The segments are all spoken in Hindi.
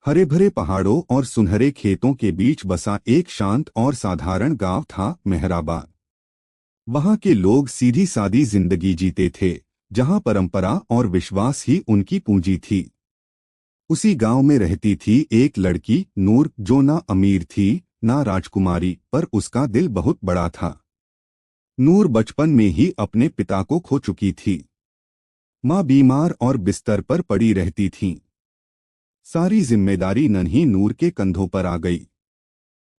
हरे भरे पहाड़ों और सुनहरे खेतों के बीच बसा एक शांत और साधारण गांव था मेहराबाद। वहां के लोग सीधी सादी जिंदगी जीते थे, जहां परंपरा और विश्वास ही उनकी पूंजी थी। उसी गांव में रहती थी एक लड़की नूर, जो ना अमीर थी ना राजकुमारी, पर उसका दिल बहुत बड़ा था। नूर बचपन में ही अपने पिता को खो चुकी थी। माँ बीमार और बिस्तर पर पड़ी रहती थीं। सारी जिम्मेदारी नन्ही नूर के कंधों पर आ गई।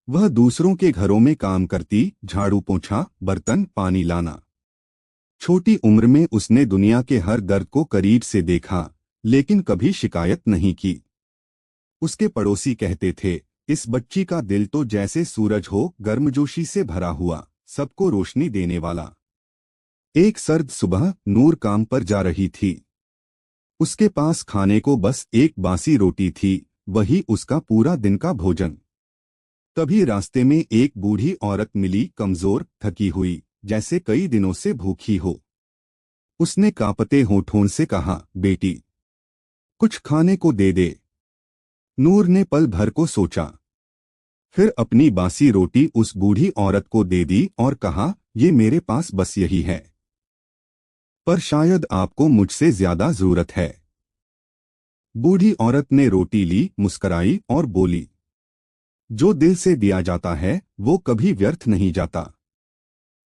वह दूसरों के घरों में काम करती, झाड़ू पोंछा, बर्तन पानी लाना। छोटी उम्र में उसने दुनिया के हर दर्द को करीब से देखा, लेकिन कभी शिकायत नहीं की। उसके पड़ोसी कहते थे, इस बच्ची का दिल तो जैसे सूरज हो, गर्मजोशी से भरा हुआ, सबको रोशनी देने वाला। एक सर्द सुबह नूर काम पर जा रही थी। उसके पास खाने को बस एक बासी रोटी थी, वही उसका पूरा दिन का भोजन। तभी रास्ते में एक बूढ़ी औरत मिली, कमजोर, थकी हुई, जैसे कई दिनों से भूखी हो। उसने कांपते होठों से कहा, बेटी, कुछ खाने को दे दे। नूर ने पल भर को सोचा, फिर अपनी बासी रोटी उस बूढ़ी औरत को दे दी और कहा, ये मेरे पास बस यही है, पर शायद आपको मुझसे ज्यादा जरूरत है। बूढ़ी औरत ने रोटी ली, मुस्कराई और बोली, जो दिल से दिया जाता है वो कभी व्यर्थ नहीं जाता।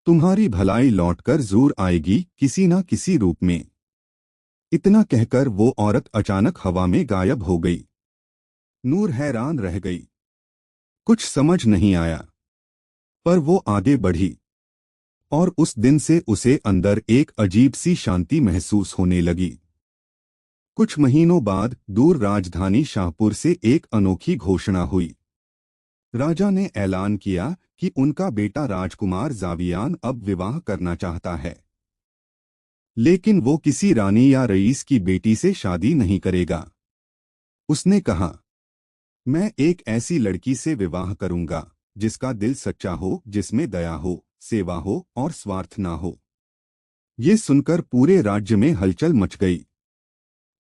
तुम्हारी भलाई लौटकर जरूर आएगी, किसी न किसी रूप में। इतना कहकर वो औरत अचानक हवा में गायब हो गई। नूर हैरान रह गई। कुछ समझ नहीं आया, पर वो आगे बढ़ी और उस दिन से उसे अंदर एक अजीब सी शांति महसूस होने लगी। कुछ महीनों बाद दूर राजधानी शाहपुर से एक अनोखी घोषणा हुई। राजा ने ऐलान किया कि उनका बेटा राजकुमार जावियान अब विवाह करना चाहता है। लेकिन वो किसी रानी या रईस की बेटी से शादी नहीं करेगा। उसने कहा, मैं एक ऐसी लड़की से विवाह करूंगा जिसका दिल सच्चा हो, जिसमें दया हो, सेवा हो और स्वार्थ ना हो। ये सुनकर पूरे राज्य में हलचल मच गई।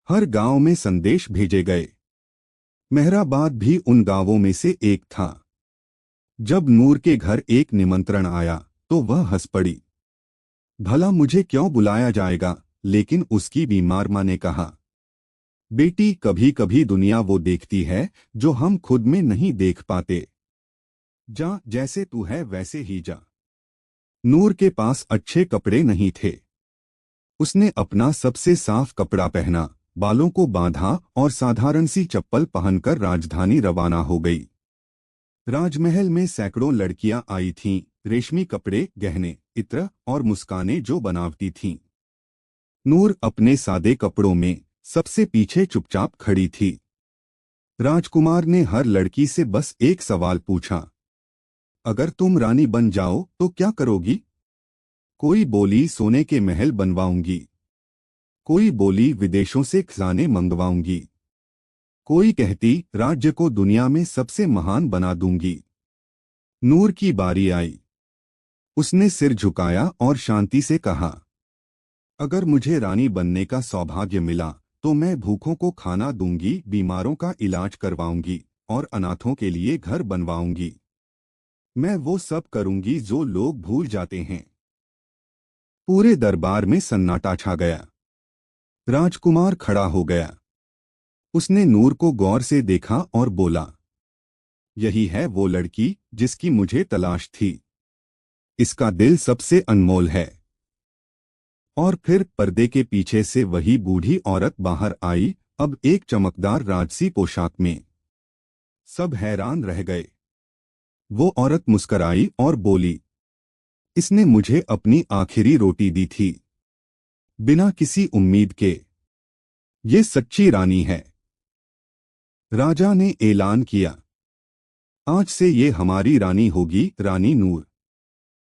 हर गांव में संदेश भेजे गए। मेहराबाद भी उन गांवों में से एक था। जब नूर के घर एक निमंत्रण आया तो वह हंस पड़ी। भला मुझे क्यों बुलाया जाएगा? लेकिन उसकी बीमार मां ने कहा, बेटी, कभी कभी दुनिया वो देखती है जो हम खुद में नहीं देख पाते। जा, जैसे तू है वैसे ही जा। नूर के पास अच्छे कपड़े नहीं थे। उसने अपना सबसे साफ कपड़ा पहना, बालों को बांधा और साधारण सी चप्पल पहनकर राजधानी रवाना हो गई। राजमहल में सैकड़ों लड़कियां आई थीं, रेशमी कपड़े, गहने, इत्र और मुस्कानें जो बनावती थीं। नूर अपने सादे कपड़ों में सबसे पीछे चुपचाप खड़ी थी। राजकुमार ने हर लड़की से बस एक सवाल पूछा, अगर तुम रानी बन जाओ तो क्या करोगी? कोई बोली, सोने के महल बनवाऊंगी। कोई बोली, विदेशों से खजाने मंगवाऊंगी। कोई कहती, राज्य को दुनिया में सबसे महान बना दूंगी। नूर की बारी आई। उसने सिर झुकाया और शांति से कहा, अगर मुझे रानी बनने का सौभाग्य मिला तो मैं भूखों को खाना दूंगी, बीमारों का इलाज करवाऊंगी और अनाथों के लिए घर बनवाऊंगी। मैं वो सब करूंगी जो लोग भूल जाते हैं। पूरे दरबार में सन्नाटा छा गया। राजकुमार खड़ा हो गया। उसने नूर को गौर से देखा और बोला, यही है वो लड़की जिसकी मुझे तलाश थी। इसका दिल सबसे अनमोल है। और फिर पर्दे के पीछे से वही बूढ़ी औरत बाहर आई, अब एक चमकदार राजसी पोशाक में। सब हैरान रह गए। वो औरत मुस्कराई और बोली, इसने मुझे अपनी आखिरी रोटी दी थी, बिना किसी उम्मीद के। ये सच्ची रानी है। राजा ने ऐलान किया, आज से ये हमारी रानी होगी, रानी नूर।